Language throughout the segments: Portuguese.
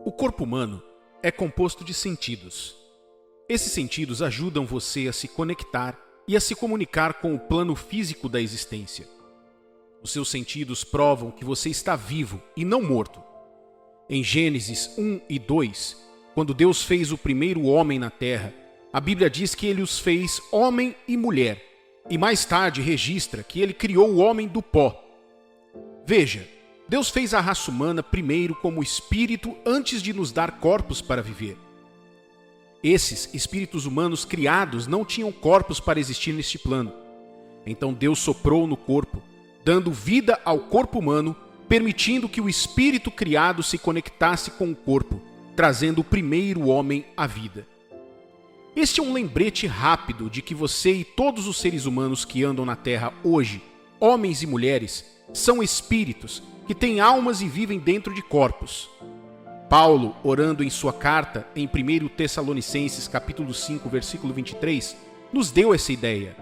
O corpo humano é composto de sentidos. Esses sentidos ajudam você a se conectar e a se comunicar com o plano físico da existência. Os seus sentidos provam que você está vivo e não morto. Em Gênesis 1 e 2, quando Deus fez o primeiro homem na terra, a Bíblia diz que ele os fez homem e mulher, e mais tarde registra que ele criou o homem do pó. Veja, Deus fez a raça humana primeiro como espírito antes de nos dar corpos para viver. Esses espíritos humanos criados não tinham corpos para existir neste plano. Então Deus soprou no corpo, dando vida ao corpo humano, permitindo que o espírito criado se conectasse com o corpo, trazendo o primeiro homem à vida. Este é um lembrete rápido de que você e todos os seres humanos que andam na Terra hoje, homens e mulheres, são espíritos que têm almas e vivem dentro de corpos. Paulo, orando em sua carta, em 1 Tessalonicenses capítulo 5, versículo 23, nos deu essa ideia.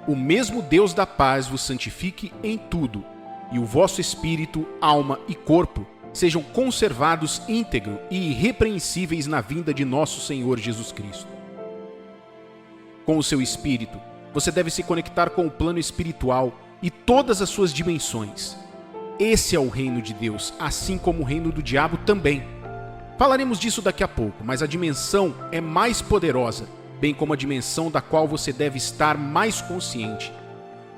O mesmo Deus da paz vos santifique em tudo, e o vosso espírito, alma e corpo sejam conservados íntegro e irrepreensíveis na vinda de nosso Senhor Jesus Cristo. Com o seu espírito, você deve se conectar com o plano espiritual e todas as suas dimensões. Esse é o reino de Deus, assim como o reino do diabo também. Falaremos disso daqui a pouco, mas a dimensão é mais poderosa, bem como a dimensão da qual você deve estar mais consciente.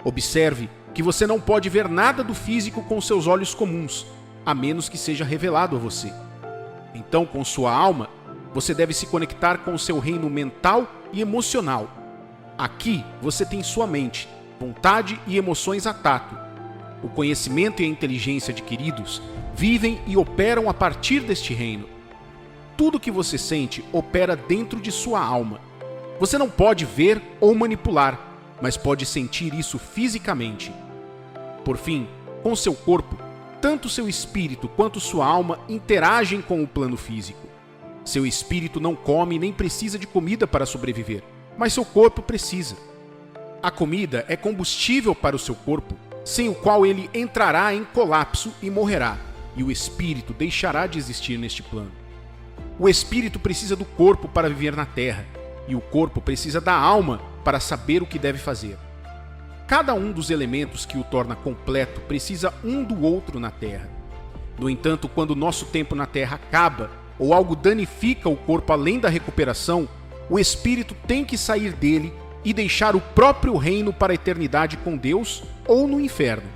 Observe que você não pode ver nada do físico com seus olhos comuns, a menos que seja revelado a você. Então, com sua alma, você deve se conectar com o seu reino mental e emocional. Aqui, você tem sua mente, vontade e emoções a tato. O conhecimento e a inteligência adquiridos vivem e operam a partir deste reino. Tudo que você sente opera dentro de sua alma. Você não pode ver ou manipular, mas pode sentir isso fisicamente. Por fim, com seu corpo, tanto seu espírito quanto sua alma interagem com o plano físico. Seu espírito não come nem precisa de comida para sobreviver, mas seu corpo precisa. A comida é combustível para o seu corpo, sem o qual ele entrará em colapso e morrerá, e o espírito deixará de existir neste plano. O espírito precisa do corpo para viver na terra, e o corpo precisa da alma para saber o que deve fazer. Cada um dos elementos que o torna completo precisa um do outro na Terra. No entanto, quando o nosso tempo na Terra acaba, ou algo danifica o corpo além da recuperação, o espírito tem que sair dele e deixar o próprio reino para a eternidade com Deus ou no inferno.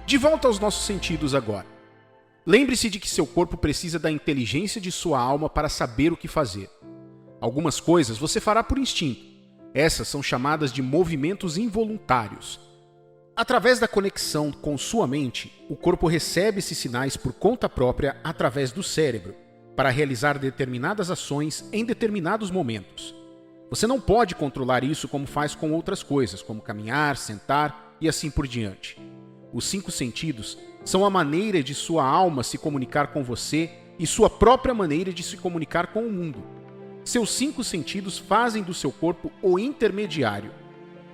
De volta aos nossos sentidos agora. Lembre-se de que seu corpo precisa da inteligência de sua alma para saber o que fazer. Algumas coisas você fará por instinto. Essas são chamadas de movimentos involuntários. Através da conexão com sua mente, o corpo recebe esses sinais por conta própria através do cérebro, para realizar determinadas ações em determinados momentos. Você não pode controlar isso como faz com outras coisas, como caminhar, sentar e assim por diante. Os 5 sentidos são a maneira de sua alma se comunicar com você e sua própria maneira de se comunicar com o mundo. Seus 5 sentidos fazem do seu corpo o intermediário.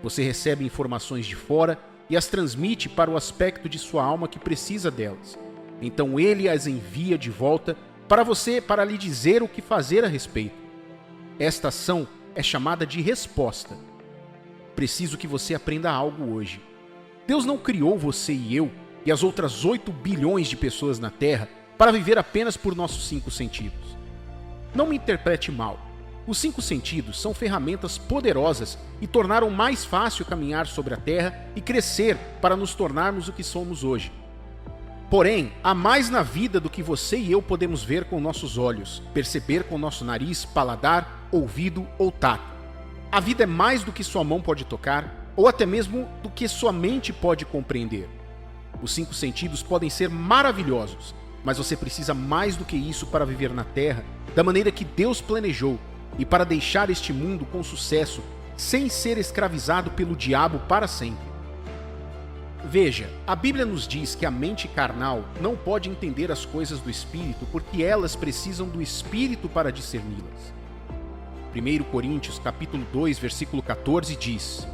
Você recebe informações de fora e as transmite para o aspecto de sua alma que precisa delas. Então ele as envia de volta para você para lhe dizer o que fazer a respeito. Esta ação é chamada de resposta. Preciso que você aprenda algo hoje. Deus não criou você e eu e as outras 8 bilhões de pessoas na Terra para viver apenas por nossos 5 sentidos. Não me interprete mal. Os 5 sentidos são ferramentas poderosas e tornaram mais fácil caminhar sobre a Terra e crescer para nos tornarmos o que somos hoje. Porém, há mais na vida do que você e eu podemos ver com nossos olhos, perceber com nosso nariz, paladar, ouvido ou tato. A vida é mais do que sua mão pode tocar, ou até mesmo do que sua mente pode compreender. Os 5 sentidos podem ser maravilhosos, mas você precisa mais do que isso para viver na Terra da maneira que Deus planejou e para deixar este mundo com sucesso, sem ser escravizado pelo diabo para sempre. Veja, a Bíblia nos diz que a mente carnal não pode entender as coisas do Espírito porque elas precisam do Espírito para discerni-las. 1 Coríntios capítulo 2, versículo 14 diz: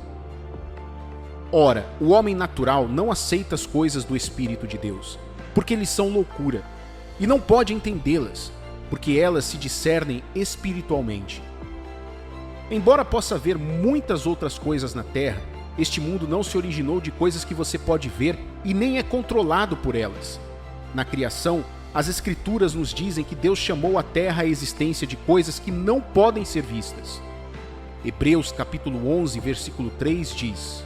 Ora, o homem natural não aceita as coisas do Espírito de Deus, porque eles são loucura, e não pode entendê-las, porque elas se discernem espiritualmente. Embora possa haver muitas outras coisas na Terra, este mundo não se originou de coisas que você pode ver e nem é controlado por elas. Na criação, as Escrituras nos dizem que Deus chamou a Terra à existência de coisas que não podem ser vistas. Hebreus capítulo 11, versículo 3 diz: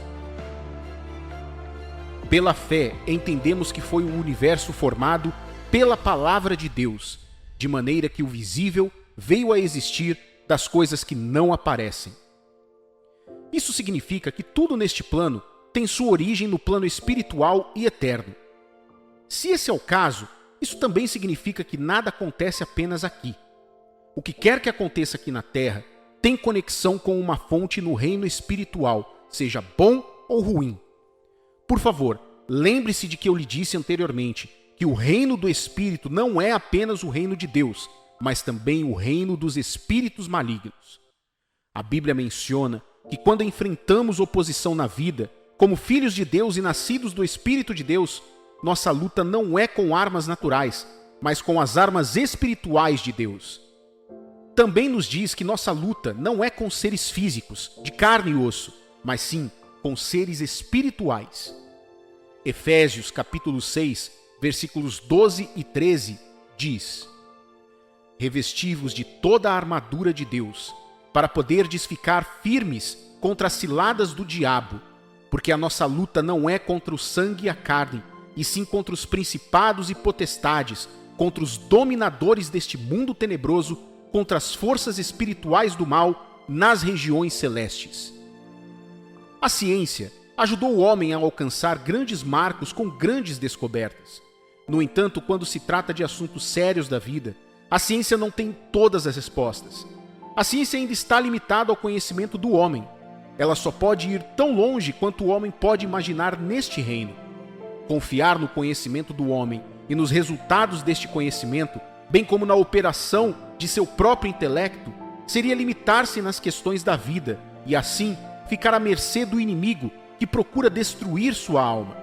Pela fé entendemos que foi o universo formado pela palavra de Deus, de maneira que o visível veio a existir das coisas que não aparecem. Isso significa que tudo neste plano tem sua origem no plano espiritual e eterno. Se esse é o caso, isso também significa que nada acontece apenas aqui. O que quer que aconteça aqui na Terra tem conexão com uma fonte no reino espiritual, seja bom ou ruim. Por favor, lembre-se de que eu lhe disse anteriormente que o reino do Espírito não é apenas o reino de Deus, mas também o reino dos espíritos malignos. A Bíblia menciona que quando enfrentamos oposição na vida, como filhos de Deus e nascidos do Espírito de Deus, nossa luta não é com armas naturais, mas com as armas espirituais de Deus. Também nos diz que nossa luta não é com seres físicos, de carne e osso, mas sim com seres espirituais. Efésios capítulo 6, versículos 12 e 13 diz: Revesti-vos de toda a armadura de Deus, para poderdes ficar firmes contra as ciladas do diabo, porque a nossa luta não é contra o sangue e a carne, e sim contra os principados e potestades, contra os dominadores deste mundo tenebroso, contra as forças espirituais do mal nas regiões celestes. A ciência ajudou o homem a alcançar grandes marcos com grandes descobertas. No entanto, quando se trata de assuntos sérios da vida, a ciência não tem todas as respostas. A ciência ainda está limitada ao conhecimento do homem. Ela só pode ir tão longe quanto o homem pode imaginar neste reino. Confiar no conhecimento do homem e nos resultados deste conhecimento, bem como na operação de seu próprio intelecto, seria limitar-se nas questões da vida e, assim, ficar à mercê do inimigo que procura destruir sua alma.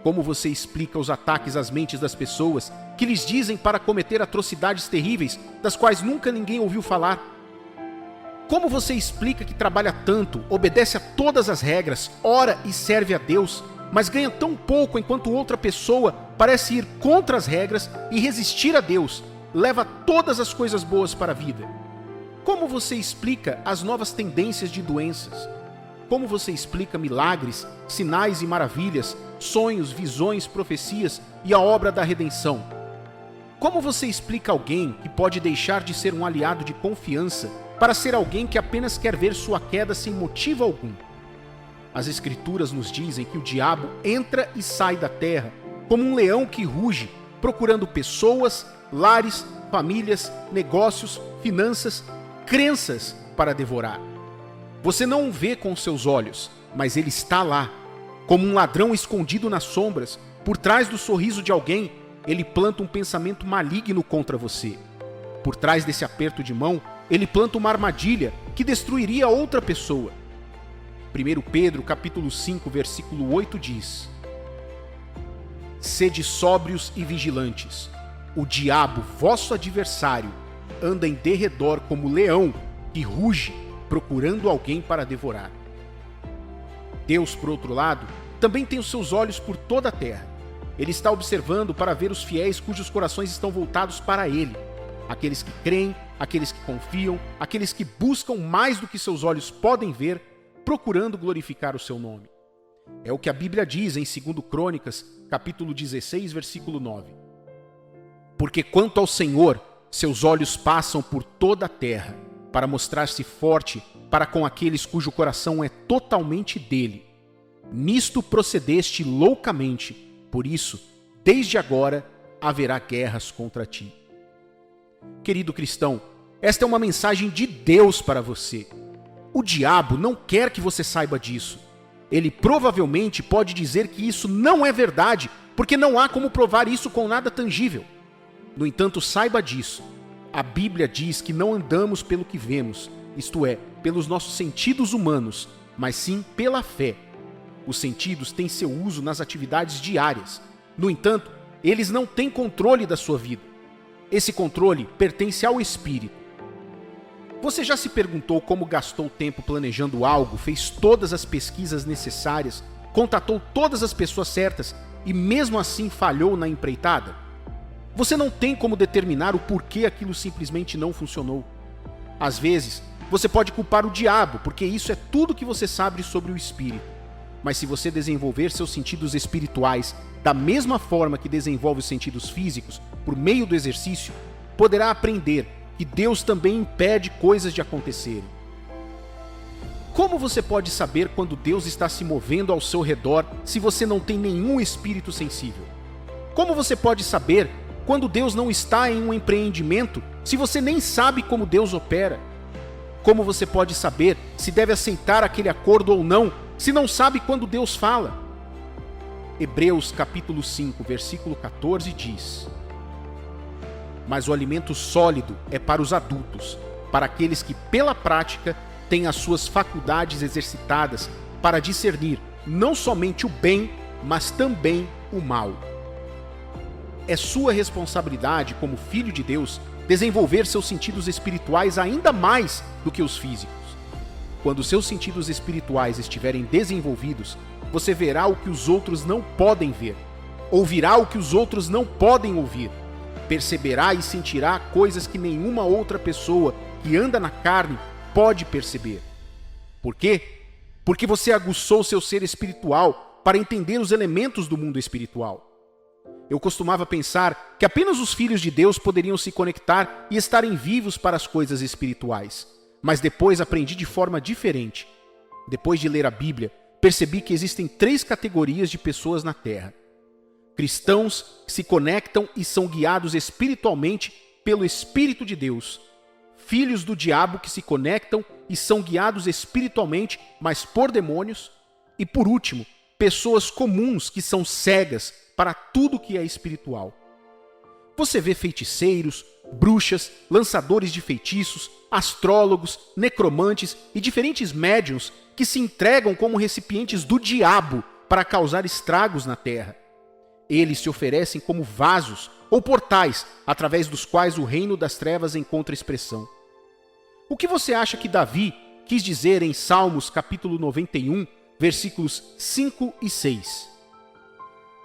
Como você explica os ataques às mentes das pessoas que lhes dizem para cometer atrocidades terríveis das quais nunca ninguém ouviu falar? Como você explica que trabalha tanto, obedece a todas as regras, ora e serve a Deus, mas ganha tão pouco enquanto outra pessoa parece ir contra as regras e resistir a Deus, leva todas as coisas boas para a vida? Como você explica as novas tendências de doenças? Como você explica milagres, sinais e maravilhas, sonhos, visões, profecias e a obra da redenção? Como você explica alguém que pode deixar de ser um aliado de confiança para ser alguém que apenas quer ver sua queda sem motivo algum? As Escrituras nos dizem que o diabo entra e sai da terra como um leão que ruge, procurando pessoas, lares, famílias, negócios, finanças, crenças para devorar. Você não o vê com seus olhos, mas ele está lá. Como um ladrão escondido nas sombras, por trás do sorriso de alguém, ele planta um pensamento maligno contra você. Por trás desse aperto de mão, ele planta uma armadilha que destruiria outra pessoa. 1 Pedro capítulo 5, versículo 8 diz: Sede sóbrios e vigilantes. O diabo, vosso adversário, anda em derredor como leão que ruge, procurando alguém para devorar. Deus, por outro lado, também tem os seus olhos por toda a terra. Ele está observando para ver os fiéis cujos corações estão voltados para Ele. Aqueles que creem, aqueles que confiam, aqueles que buscam mais do que seus olhos podem ver, procurando glorificar o seu nome. É o que a Bíblia diz em 2 Crônicas, capítulo 16, versículo 9. Porque quanto ao Senhor, seus olhos passam por toda a terra, para mostrar-se forte para com aqueles cujo coração é totalmente dele. Nisto procedeste loucamente, por isso, desde agora, haverá guerras contra ti. Querido cristão, esta é uma mensagem de Deus para você. O diabo não quer que você saiba disso. Ele provavelmente pode dizer que isso não é verdade, porque não há como provar isso com nada tangível. No entanto, saiba disso. A Bíblia diz que não andamos pelo que vemos, isto é, pelos nossos sentidos humanos, mas sim pela fé. Os sentidos têm seu uso nas atividades diárias. No entanto, Eles não têm controle da sua vida. Esse controle pertence ao Espírito. Você já se perguntou como gastou tempo planejando algo, fez todas as pesquisas necessárias, contatou todas as pessoas certas e mesmo assim falhou na empreitada? Você não tem como determinar o porquê aquilo simplesmente não funcionou. Às vezes, você pode culpar o diabo, porque isso é tudo que você sabe sobre o Espírito. Mas se você desenvolver seus sentidos espirituais da mesma forma que desenvolve os sentidos físicos, por meio do exercício, poderá aprender que Deus também impede coisas de acontecerem. Como você pode saber quando Deus está se movendo ao seu redor se você não tem nenhum espírito sensível? Como você pode saber quando Deus não está em um empreendimento se você nem sabe como Deus opera? Como você pode saber se deve aceitar aquele acordo ou não se não sabe quando Deus fala? Hebreus capítulo 5, versículo 14 diz: mas o alimento sólido é para os adultos, para aqueles que pela prática têm as suas faculdades exercitadas para discernir não somente o bem, mas também o mal. É sua responsabilidade como filho de Deus desenvolver seus sentidos espirituais ainda mais do que os físicos. Quando seus sentidos espirituais estiverem desenvolvidos, você verá o que os outros não podem ver, ouvirá o que os outros não podem ouvir, perceberá e sentirá coisas que nenhuma outra pessoa que anda na carne pode perceber. Por quê? Porque você aguçou seu ser espiritual para entender os elementos do mundo espiritual. Eu costumava pensar que apenas os filhos de Deus poderiam se conectar e estarem vivos para as coisas espirituais. Mas depois aprendi de forma diferente. Depois de ler a Bíblia, percebi que existem 3 categorias de pessoas na Terra. Cristãos que se conectam e são guiados espiritualmente pelo Espírito de Deus. Filhos do diabo que se conectam e são guiados espiritualmente, mas por demônios. E por último, pessoas comuns que são cegas para tudo que é espiritual. Você vê feiticeiros, bruxas, lançadores de feitiços, astrólogos, necromantes e diferentes médiuns que se entregam como recipientes do diabo para causar estragos na terra. Eles se oferecem como vasos ou portais através dos quais o reino das trevas encontra expressão. O que você acha que Davi quis dizer em Salmos capítulo 91, versículos 5 e 6?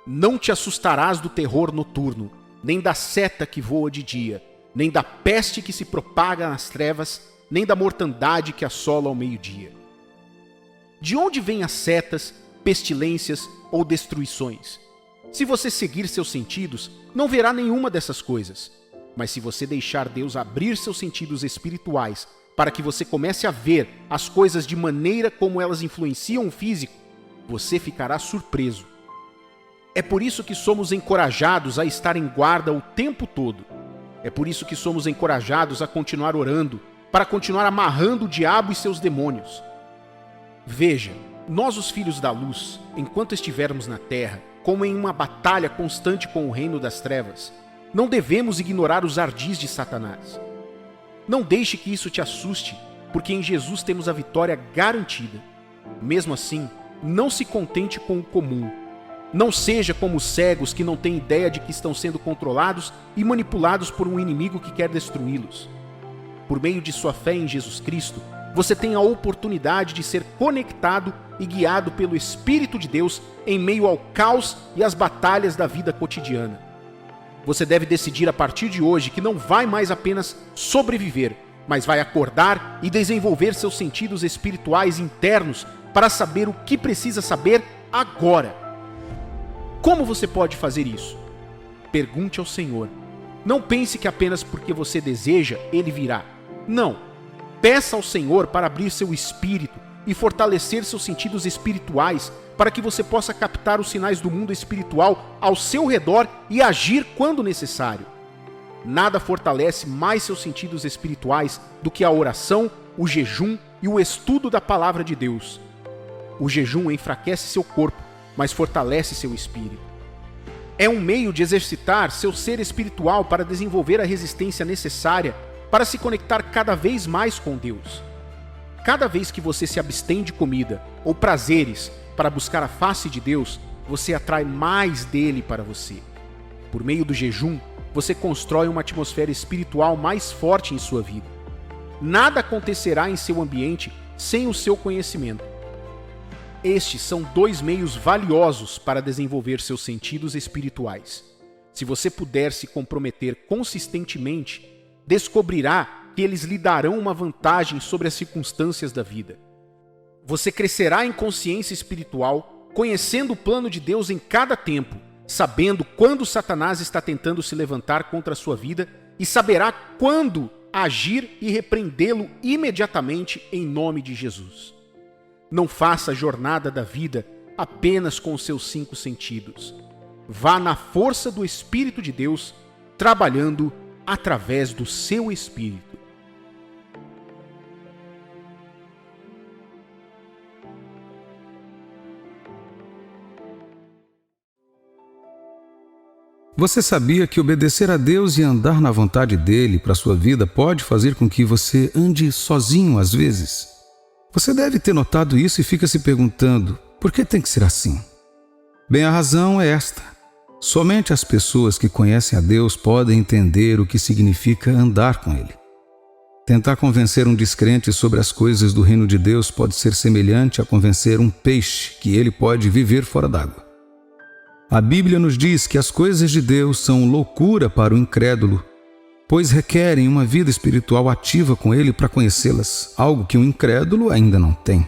Não te assustarás do terror noturno, nem da seta que voa de dia, nem da peste que se propaga nas trevas, nem da mortandade que assola ao meio-dia. De onde vêm as setas, pestilências ou destruições? Se você seguir seus sentidos, não verá nenhuma dessas coisas. Mas se você deixar Deus abrir seus sentidos espirituais para que você comece a ver as coisas de maneira como elas influenciam o físico, você ficará surpreso. É por isso que somos encorajados a estar em guarda o tempo todo. É por isso que somos encorajados a continuar orando, para continuar amarrando o diabo e seus demônios. Veja, nós os filhos da luz, enquanto estivermos na terra, como em uma batalha constante com o reino das trevas, não devemos ignorar os ardis de Satanás. Não deixe que isso te assuste, porque em Jesus temos a vitória garantida. Mesmo assim, não se contente com o comum. Não seja como os cegos que não têm ideia de que estão sendo controlados e manipulados por um inimigo que quer destruí-los. Por meio de sua fé em Jesus Cristo, você tem a oportunidade de ser conectado e guiado pelo Espírito de Deus em meio ao caos e às batalhas da vida cotidiana. Você deve decidir a partir de hoje que não vai mais apenas sobreviver, mas vai acordar e desenvolver seus sentidos espirituais internos para saber o que precisa saber agora. Como você pode fazer isso? Pergunte ao Senhor. Não pense que apenas porque você deseja, Ele virá. Não. Peça ao Senhor para abrir seu espírito e fortalecer seus sentidos espirituais para que você possa captar os sinais do mundo espiritual ao seu redor e agir quando necessário. Nada fortalece mais seus sentidos espirituais do que a oração, o jejum e o estudo da palavra de Deus. O jejum enfraquece seu corpo, mas fortalece seu espírito. É um meio de exercitar seu ser espiritual para desenvolver a resistência necessária para se conectar cada vez mais com Deus. Cada vez que você se abstém de comida ou prazeres para buscar a face de Deus, você atrai mais dele para você. por meio do jejum, você constrói uma atmosfera espiritual mais forte em sua vida. Nada acontecerá em seu ambiente sem o seu conhecimento. Estes são dois meios valiosos para desenvolver seus sentidos espirituais. Se você puder se comprometer consistentemente, descobrirá que eles lhe darão uma vantagem sobre as circunstâncias da vida. Você crescerá em consciência espiritual, conhecendo o plano de Deus em cada tempo, sabendo quando Satanás está tentando se levantar contra a sua vida e saberá quando agir e repreendê-lo imediatamente em nome de Jesus. Não faça a jornada da vida apenas com os seus 5 sentidos. Vá na força do Espírito de Deus, trabalhando através do seu espírito. Você sabia que obedecer a Deus e andar na vontade dele para a sua vida pode fazer com que você ande sozinho às vezes? Você deve ter notado isso e fica se perguntando, por que tem que ser assim? Bem, a razão é esta. Somente as pessoas que conhecem a Deus podem entender o que significa andar com ele. Tentar convencer um descrente sobre as coisas do reino de Deus pode ser semelhante a convencer um peixe que ele pode viver fora d'água. A Bíblia nos diz que as coisas de Deus são loucura para o incrédulo, pois requerem uma vida espiritual ativa com ele para conhecê-las, algo que o incrédulo ainda não tem.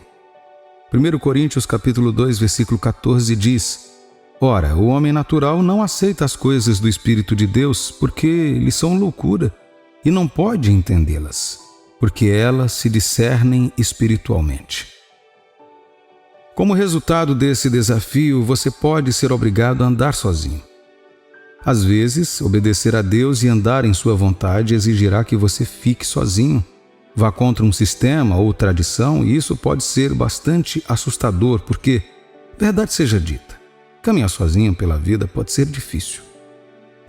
1 Coríntios capítulo 2, versículo 14 diz: Ora, o homem natural não aceita as coisas do Espírito de Deus porque lhe são loucura e não pode entendê-las, porque elas se discernem espiritualmente. Como resultado desse desafio, você pode ser obrigado a andar sozinho. Às vezes, obedecer a Deus e andar em sua vontade exigirá que você fique sozinho, vá contra um sistema ou tradição, e isso pode ser bastante assustador, porque, verdade seja dita, caminhar sozinho pela vida pode ser difícil.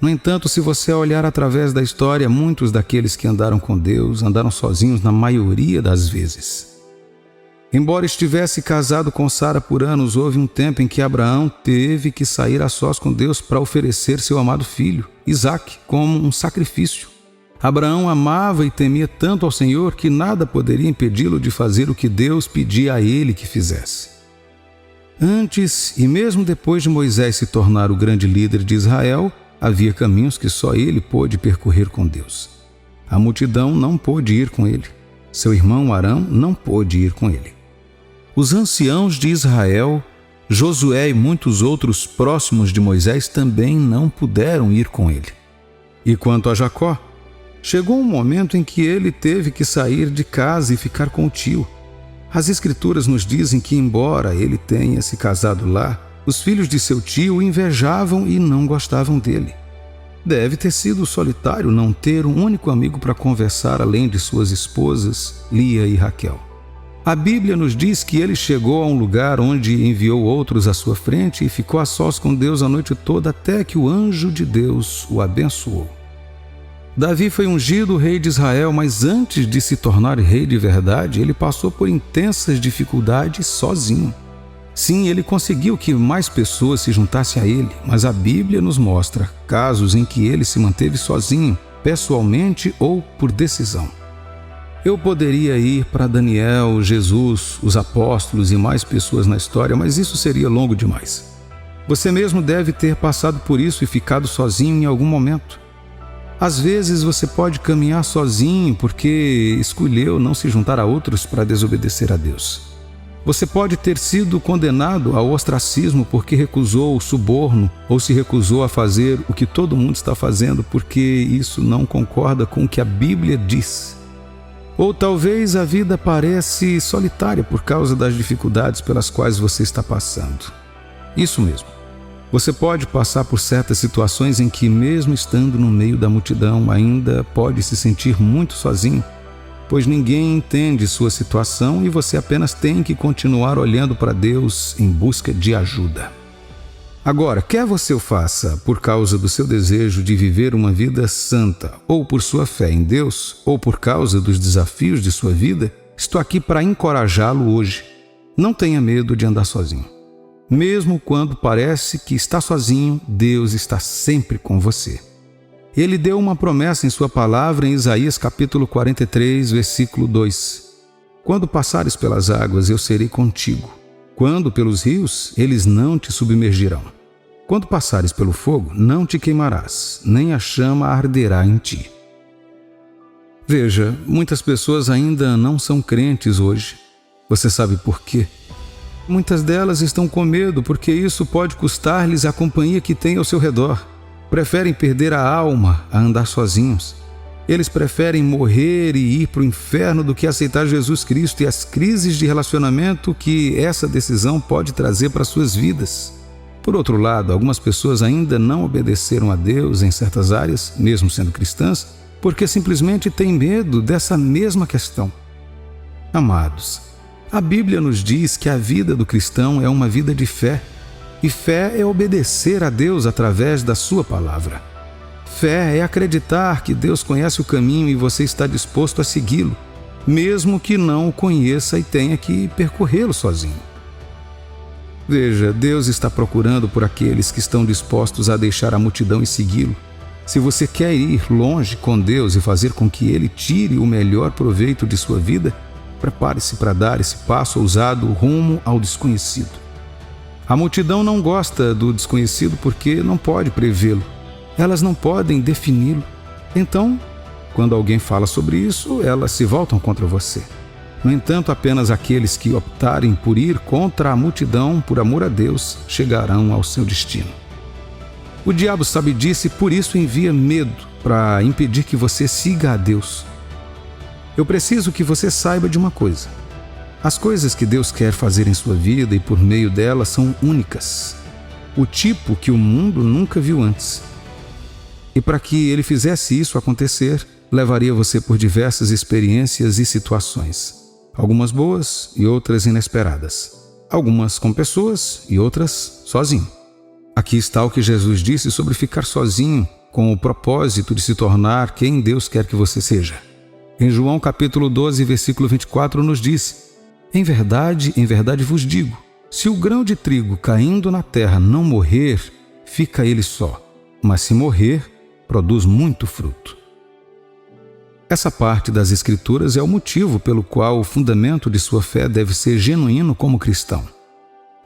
No entanto, se você olhar através da história, muitos daqueles que andaram com Deus andaram sozinhos na maioria das vezes. Embora estivesse casado com Sara por anos, houve um tempo em que Abraão teve que sair a sós com Deus para oferecer seu amado filho, Isaque, como um sacrifício. Abraão amava e temia tanto ao Senhor que nada poderia impedi-lo de fazer o que Deus pedia a ele que fizesse. Antes e mesmo depois de Moisés se tornar o grande líder de Israel, havia caminhos que só ele pôde percorrer com Deus. A multidão não pôde ir com ele. Seu irmão Arão não pôde ir com ele. Os anciãos de Israel, Josué e muitos outros próximos de Moisés também não puderam ir com ele. E quanto a Jacó, chegou um momento em que ele teve que sair de casa e ficar com o tio. As Escrituras nos dizem que, embora ele tenha se casado lá, os filhos de seu tio o invejavam e não gostavam dele. Deve ter sido solitário não ter um único amigo para conversar além de suas esposas, Lia e Raquel. A Bíblia nos diz que ele chegou a um lugar onde enviou outros à sua frente e ficou a sós com Deus a noite toda até que o anjo de Deus o abençoou. Davi foi ungido rei de Israel, mas antes de se tornar rei de verdade, ele passou por intensas dificuldades sozinho. Sim, ele conseguiu que mais pessoas se juntassem a ele, mas a Bíblia nos mostra casos em que ele se manteve sozinho, pessoalmente ou por decisão. Eu poderia ir para Daniel, Jesus, os apóstolos e mais pessoas na história, mas isso seria longo demais. Você mesmo deve ter passado por isso e ficado sozinho em algum momento. Às vezes você pode caminhar sozinho porque escolheu não se juntar a outros para desobedecer a Deus. Você pode ter sido condenado ao ostracismo porque recusou o suborno ou se recusou a fazer o que todo mundo está fazendo porque isso não concorda com o que a Bíblia diz. Ou talvez a vida parece solitária por causa das dificuldades pelas quais você está passando. Isso mesmo. Você pode passar por certas situações em que, mesmo estando no meio da multidão, ainda pode se sentir muito sozinho, pois ninguém entende sua situação e você apenas tem que continuar olhando para Deus em busca de ajuda. Agora, quer você o faça por causa do seu desejo de viver uma vida santa, ou por sua fé em Deus, ou por causa dos desafios de sua vida, estou aqui para encorajá-lo hoje. Não tenha medo de andar sozinho. Mesmo quando parece que está sozinho, Deus está sempre com você. Ele deu uma promessa em sua palavra em Isaías capítulo 43, versículo 2. Quando passares pelas águas, eu serei contigo. Quando pelos rios, eles não te submergirão. Quando passares pelo fogo, não te queimarás, nem a chama arderá em ti. Veja, muitas pessoas ainda não são crentes hoje. Você sabe por quê? Muitas delas estão com medo porque isso pode custar-lhes a companhia que têm ao seu redor. Preferem perder a alma a andar sozinhos. Eles preferem morrer e ir para o inferno do que aceitar Jesus Cristo e as crises de relacionamento que essa decisão pode trazer para suas vidas. Por outro lado, algumas pessoas ainda não obedeceram a Deus em certas áreas, mesmo sendo cristãs, porque simplesmente têm medo dessa mesma questão. Amados, a Bíblia nos diz que a vida do cristão é uma vida de fé, e fé é obedecer a Deus através da sua palavra. Fé é acreditar que Deus conhece o caminho e você está disposto a segui-lo, mesmo que não o conheça e tenha que percorrê-lo sozinho. Veja, Deus está procurando por aqueles que estão dispostos a deixar a multidão e segui-lo. Se você quer ir longe com Deus e fazer com que Ele tire o melhor proveito de sua vida, prepare-se para dar esse passo ousado rumo ao desconhecido. A multidão não gosta do desconhecido porque não pode prevê-lo. Elas não podem defini-lo. Então, quando alguém fala sobre isso, elas se voltam contra você. No entanto, apenas aqueles que optarem por ir contra a multidão por amor a Deus chegarão ao seu destino. O diabo sabe disso e por isso envia medo para impedir que você siga a Deus. Eu preciso que você saiba de uma coisa. As coisas que Deus quer fazer em sua vida e por meio delas são únicas. O tipo que o mundo nunca viu antes. E para que Ele fizesse isso acontecer, levaria você por diversas experiências e situações. Algumas boas e outras inesperadas. Algumas com pessoas e outras sozinho. Aqui está o que Jesus disse sobre ficar sozinho com o propósito de se tornar quem Deus quer que você seja. Em João capítulo 12, versículo 24 nos diz: em verdade vos digo, se o grão de trigo caindo na terra não morrer, fica ele só, mas se morrer, produz muito fruto. Essa parte das Escrituras é o motivo pelo qual o fundamento de sua fé deve ser genuíno como cristão.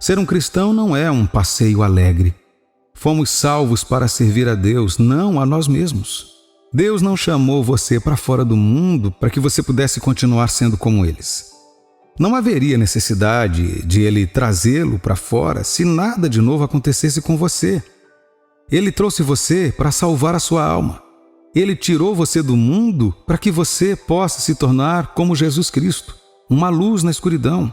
Ser um cristão não é um passeio alegre. Fomos salvos para servir a Deus, não a nós mesmos. Deus não chamou você para fora do mundo para que você pudesse continuar sendo como eles. Não haveria necessidade de Ele trazê-lo para fora se nada de novo acontecesse com você. Ele trouxe você para salvar a sua alma. Ele tirou você do mundo para que você possa se tornar como Jesus Cristo, uma luz na escuridão,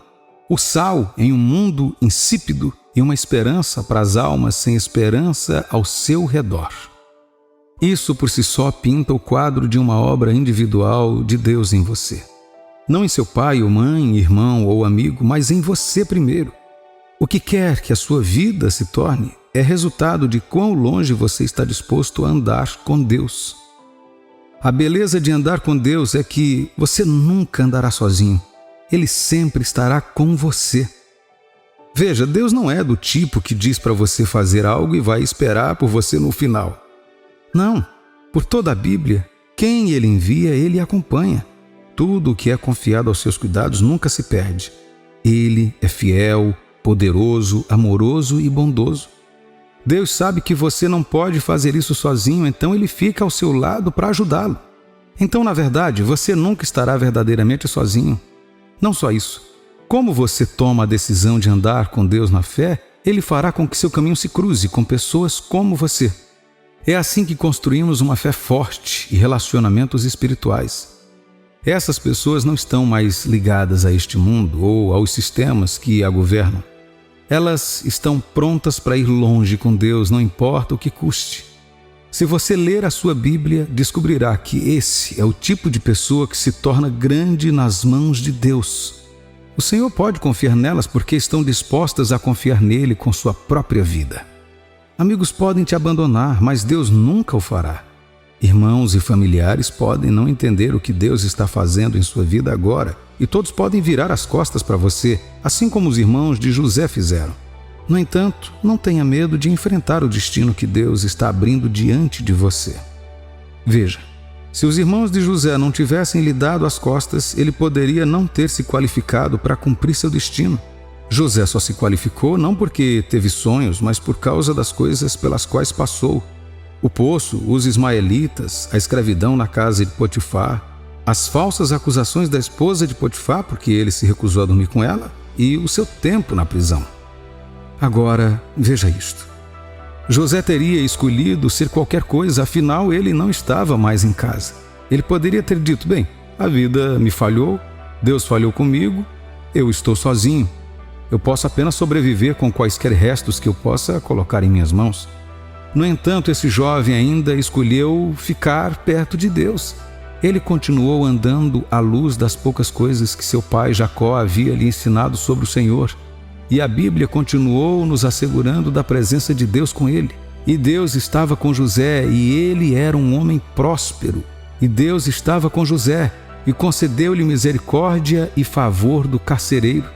o sal em um mundo insípido e uma esperança para as almas sem esperança ao seu redor. Isso por si só pinta o quadro de uma obra individual de Deus em você. Não em seu pai ou mãe, irmão ou amigo, mas em você primeiro. O que quer que a sua vida se torne é resultado de quão longe você está disposto a andar com Deus. A beleza de andar com Deus é que você nunca andará sozinho. Ele sempre estará com você. Veja, Deus não é do tipo que diz para você fazer algo e vai esperar por você no final. Não, por toda a Bíblia, quem Ele envia, Ele acompanha. Tudo o que é confiado aos seus cuidados nunca se perde. Ele é fiel, poderoso, amoroso e bondoso. Deus sabe que você não pode fazer isso sozinho, então Ele fica ao seu lado para ajudá-lo. Então, na verdade, você nunca estará verdadeiramente sozinho. Não só isso. Como você toma a decisão de andar com Deus na fé, Ele fará com que seu caminho se cruze com pessoas como você. É assim que construímos uma fé forte e relacionamentos espirituais. Essas pessoas não estão mais ligadas a este mundo ou aos sistemas que a governam. Elas estão prontas para ir longe com Deus, não importa o que custe. Se você ler a sua Bíblia, descobrirá que esse é o tipo de pessoa que se torna grande nas mãos de Deus. O Senhor pode confiar nelas porque estão dispostas a confiar nele com sua própria vida. Amigos podem te abandonar, mas Deus nunca o fará. Irmãos e familiares podem não entender o que Deus está fazendo em sua vida agora, e todos podem virar as costas para você, assim como os irmãos de José fizeram. No entanto, não tenha medo de enfrentar o destino que Deus está abrindo diante de você. Veja, se os irmãos de José não tivessem lhe dado as costas, ele poderia não ter se qualificado para cumprir seu destino. José só se qualificou não porque teve sonhos, mas por causa das coisas pelas quais passou. O poço, os ismaelitas, a escravidão na casa de Potifar, as falsas acusações da esposa de Potifar porque ele se recusou a dormir com ela e o seu tempo na prisão. Agora, veja isto. José teria escolhido ser qualquer coisa, afinal ele não estava mais em casa. Ele poderia ter dito, bem, a vida me falhou, Deus falhou comigo, eu estou sozinho. Eu posso apenas sobreviver com quaisquer restos que eu possa colocar em minhas mãos. No entanto, esse jovem ainda escolheu ficar perto de Deus. Ele continuou andando à luz das poucas coisas que seu pai Jacó havia lhe ensinado sobre o Senhor. E a Bíblia continuou nos assegurando da presença de Deus com ele. E Deus estava com José, e ele era um homem próspero. E Deus estava com José, e concedeu-lhe misericórdia e favor do carcereiro.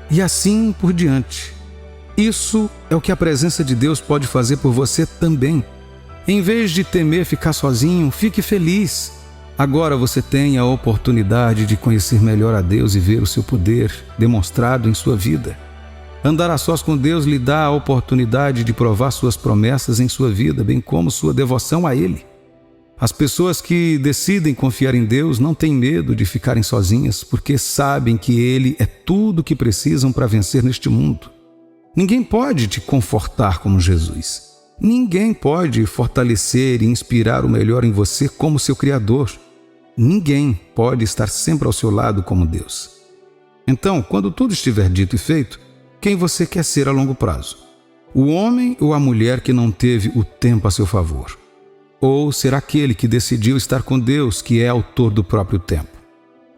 E assim por diante. Isso é o que a presença de Deus pode fazer por você também. Em vez de temer ficar sozinho, fique feliz. Agora você tem a oportunidade de conhecer melhor a Deus e ver o seu poder demonstrado em sua vida. Andar a sós com Deus lhe dá a oportunidade de provar suas promessas em sua vida, bem como sua devoção a Ele. As pessoas que decidem confiar em Deus não têm medo de ficarem sozinhas, porque sabem que Ele é tudo o que precisam para vencer neste mundo. Ninguém pode te confortar como Jesus. Ninguém pode fortalecer e inspirar o melhor em você como seu Criador. Ninguém pode estar sempre ao seu lado como Deus. Então, quando tudo estiver dito e feito, quem você quer ser a longo prazo? O homem ou a mulher que não teve o tempo a seu favor? Ou ser aquele que decidiu estar com Deus, que é autor do próprio tempo?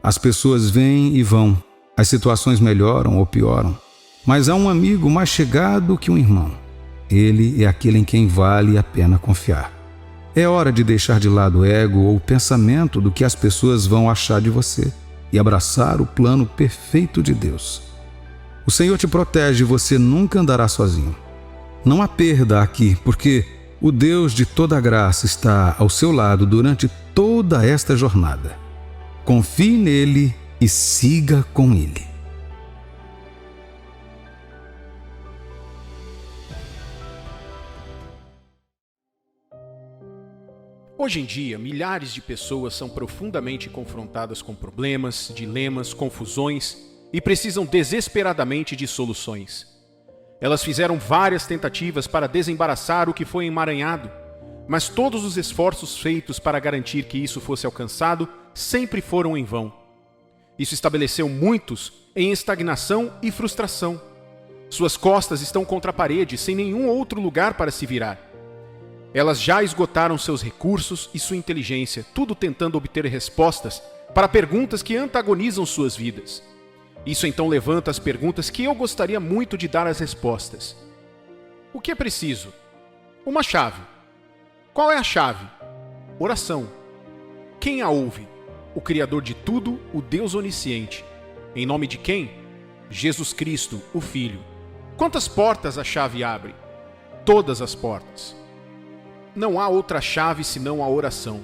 As pessoas vêm e vão, as situações melhoram ou pioram, mas há um amigo mais chegado que um irmão. Ele é aquele em quem vale a pena confiar. É hora de deixar de lado o ego ou o pensamento do que as pessoas vão achar de você e abraçar o plano perfeito de Deus. O Senhor te protege e você nunca andará sozinho. Não há perda aqui, porque o Deus de toda graça está ao seu lado durante toda esta jornada. Confie nele e siga com ele. Hoje em dia, milhares de pessoas são profundamente confrontadas com problemas, dilemas, confusões e precisam desesperadamente de soluções. Elas fizeram várias tentativas para desembaraçar o que foi emaranhado, mas todos os esforços feitos para garantir que isso fosse alcançado sempre foram em vão. Isso estabeleceu muitos em estagnação e frustração. Suas costas estão contra a parede, sem nenhum outro lugar para se virar. Elas já esgotaram seus recursos e sua inteligência, tudo tentando obter respostas para perguntas que antagonizam suas vidas. Isso então levanta as perguntas que eu gostaria muito de dar as respostas. O que é preciso? Uma chave. Qual é a chave? Oração. Quem a ouve? O Criador de tudo, o Deus onisciente. Em nome de quem? Jesus Cristo, o Filho. Quantas portas a chave abre? Todas as portas. Não há outra chave senão a oração.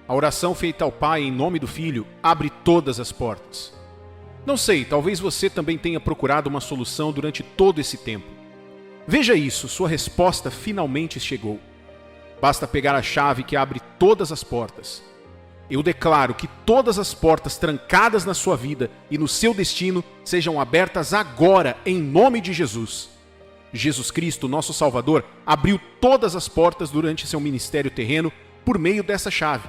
A oração feita ao Pai em nome do Filho abre todas as portas. Não sei, talvez você também tenha procurado uma solução durante todo esse tempo. Veja isso, sua resposta finalmente chegou. Basta pegar a chave que abre todas as portas. Eu declaro que todas as portas trancadas na sua vida e no seu destino sejam abertas agora, em nome de Jesus. Jesus Cristo, nosso Salvador, abriu todas as portas durante seu ministério terreno por meio dessa chave.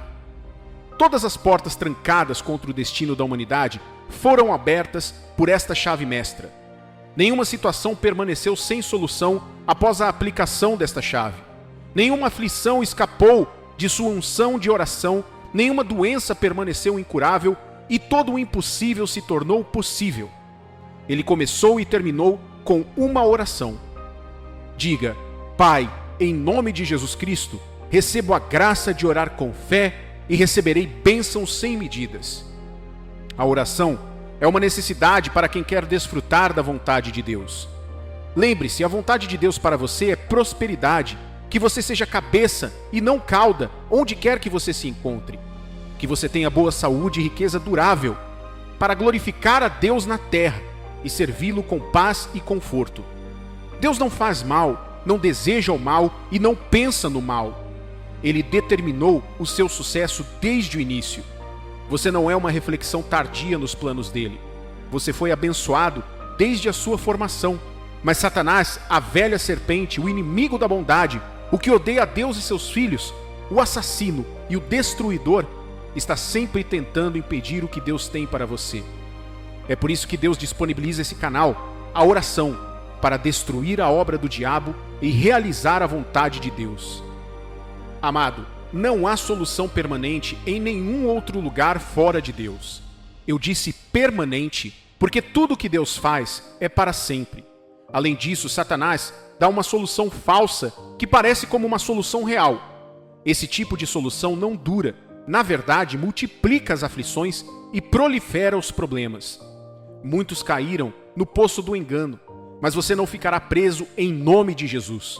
Todas as portas trancadas contra o destino da humanidade foram abertas por esta chave mestra. Nenhuma situação permaneceu sem solução após a aplicação desta chave. Nenhuma aflição escapou de sua unção de oração, nenhuma doença permaneceu incurável e todo o impossível se tornou possível. Ele começou e terminou com uma oração. Diga: Pai, em nome de Jesus Cristo, recebo a graça de orar com fé e receberei bênçãos sem medidas. A oração é uma necessidade para quem quer desfrutar da vontade de Deus. Lembre-se, a vontade de Deus para você é prosperidade, que você seja cabeça e não cauda, onde quer que você se encontre. Que você tenha boa saúde e riqueza durável, para glorificar a Deus na terra e servi-lo com paz e conforto. Deus não faz mal, não deseja o mal e não pensa no mal. Ele determinou o seu sucesso desde o início. Você não é uma reflexão tardia nos planos dele. Você foi abençoado desde a sua formação. Mas Satanás, a velha serpente, o inimigo da bondade, o que odeia a Deus e seus filhos, o assassino e o destruidor, está sempre tentando impedir o que Deus tem para você. É por isso que Deus disponibiliza esse canal, a oração, para destruir a obra do diabo e realizar a vontade de Deus. Amado, não há solução permanente em nenhum outro lugar fora de Deus. Eu disse permanente porque tudo que Deus faz é para sempre. Além disso, Satanás dá uma solução falsa que parece como uma solução real. Esse tipo de solução não dura. Na verdade, multiplica as aflições e prolifera os problemas. Muitos caíram no poço do engano, mas você não ficará preso em nome de Jesus.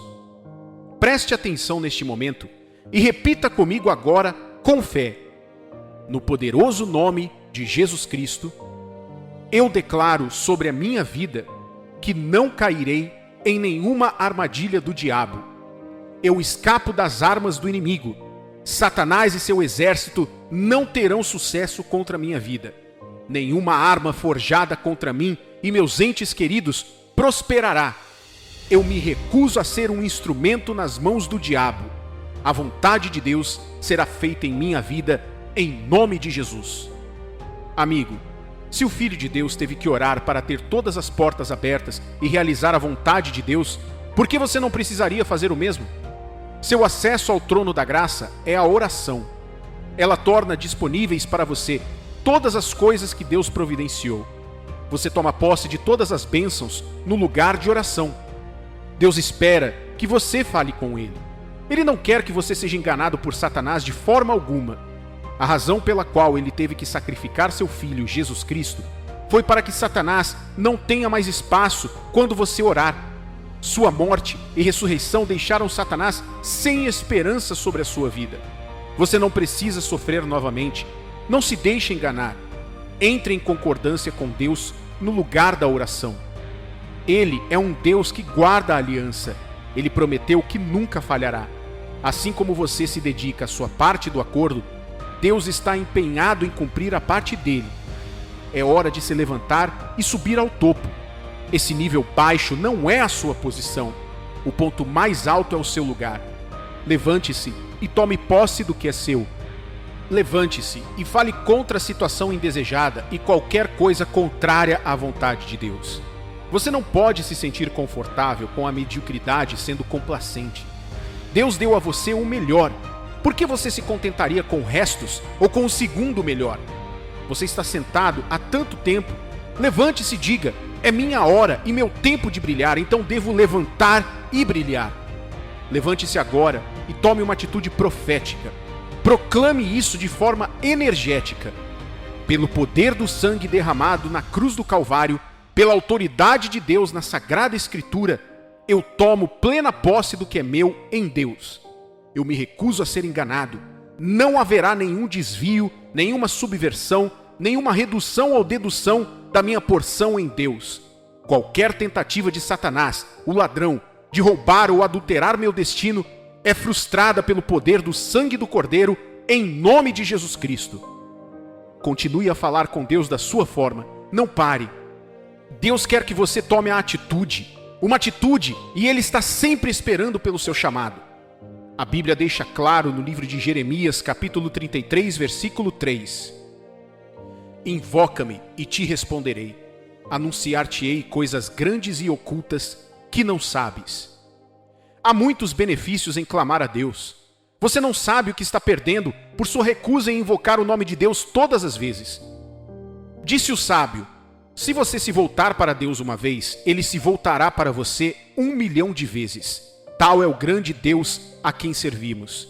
Preste atenção neste momento e repita comigo agora com fé. No poderoso nome de Jesus Cristo, eu declaro sobre a minha vida que não cairei em nenhuma armadilha do diabo. Eu escapo das armas do inimigo. Satanás e seu exército não terão sucesso contra a minha vida. Nenhuma arma forjada contra mim e meus entes queridos prosperará. Eu me recuso a ser um instrumento nas mãos do diabo. A vontade de Deus será feita em minha vida, em nome de Jesus. Amigo, se o Filho de Deus teve que orar para ter todas as portas abertas e realizar a vontade de Deus, por que você não precisaria fazer o mesmo? Seu acesso ao trono da graça é a oração. Ela torna disponíveis para você todas as coisas que Deus providenciou. Você toma posse de todas as bênçãos no lugar de oração. Deus espera que você fale com Ele. Ele não quer que você seja enganado por Satanás de forma alguma. A razão pela qual Ele teve que sacrificar seu Filho, Jesus Cristo, foi para que Satanás não tenha mais espaço quando você orar. Sua morte e ressurreição deixaram Satanás sem esperança sobre a sua vida. Você não precisa sofrer novamente. Não se deixe enganar. Entre em concordância com Deus no lugar da oração. Ele é um Deus que guarda a aliança. Ele prometeu que nunca falhará. Assim como você se dedica à sua parte do acordo, Deus está empenhado em cumprir a parte dele. É hora de se levantar e subir ao topo. Esse nível baixo não é a sua posição. O ponto mais alto é o seu lugar. Levante-se e tome posse do que é seu. Levante-se e fale contra a situação indesejada e qualquer coisa contrária à vontade de Deus. Você não pode se sentir confortável com a mediocridade sendo complacente. Deus deu a você o melhor. Por que você se contentaria com restos ou com o segundo melhor? Você está sentado há tanto tempo. Levante-se e diga: é minha hora e meu tempo de brilhar, então devo levantar e brilhar. Levante-se agora e tome uma atitude profética. Proclame isso de forma energética. Pelo poder do sangue derramado na cruz do Calvário, pela autoridade de Deus na Sagrada Escritura, eu tomo plena posse do que é meu em Deus. Eu me recuso a ser enganado. Não haverá nenhum desvio, nenhuma subversão, nenhuma redução ou dedução da minha porção em Deus. Qualquer tentativa de Satanás, o ladrão, de roubar ou adulterar meu destino, é frustrada pelo poder do sangue do Cordeiro, em nome de Jesus Cristo. Continue a falar com Deus da sua forma. Não pare. Deus quer que você tome a atitude. Uma atitude, e Ele está sempre esperando pelo seu chamado. A Bíblia deixa claro no livro de Jeremias, capítulo 33, versículo 3. Invoca-me e te responderei. Anunciar-te-ei coisas grandes e ocultas que não sabes. Há muitos benefícios em clamar a Deus. Você não sabe o que está perdendo por sua recusa em invocar o nome de Deus todas as vezes. Disse o sábio: se você se voltar para Deus uma vez, Ele se voltará para você 1.000.000 de vezes. Tal é o grande Deus a quem servimos.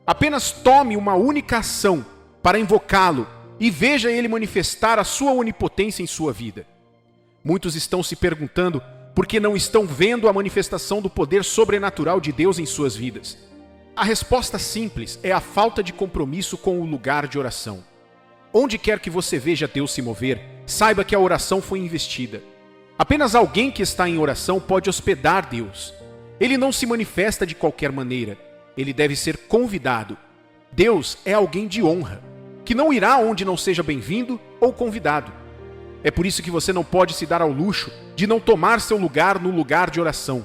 Apenas tome uma única ação para invocá-lo e veja Ele manifestar a sua onipotência em sua vida. Muitos estão se perguntando porque não estão vendo a manifestação do poder sobrenatural de Deus em suas vidas? A resposta simples é a falta de compromisso com o lugar de oração. Onde quer que você veja Deus se mover, saiba que a oração foi investida. Apenas alguém que está em oração pode hospedar Deus. Ele não se manifesta de qualquer maneira. Ele deve ser convidado. Deus é alguém de honra, que não irá onde não seja bem-vindo ou convidado. É por isso que você não pode se dar ao luxo de não tomar seu lugar no lugar de oração.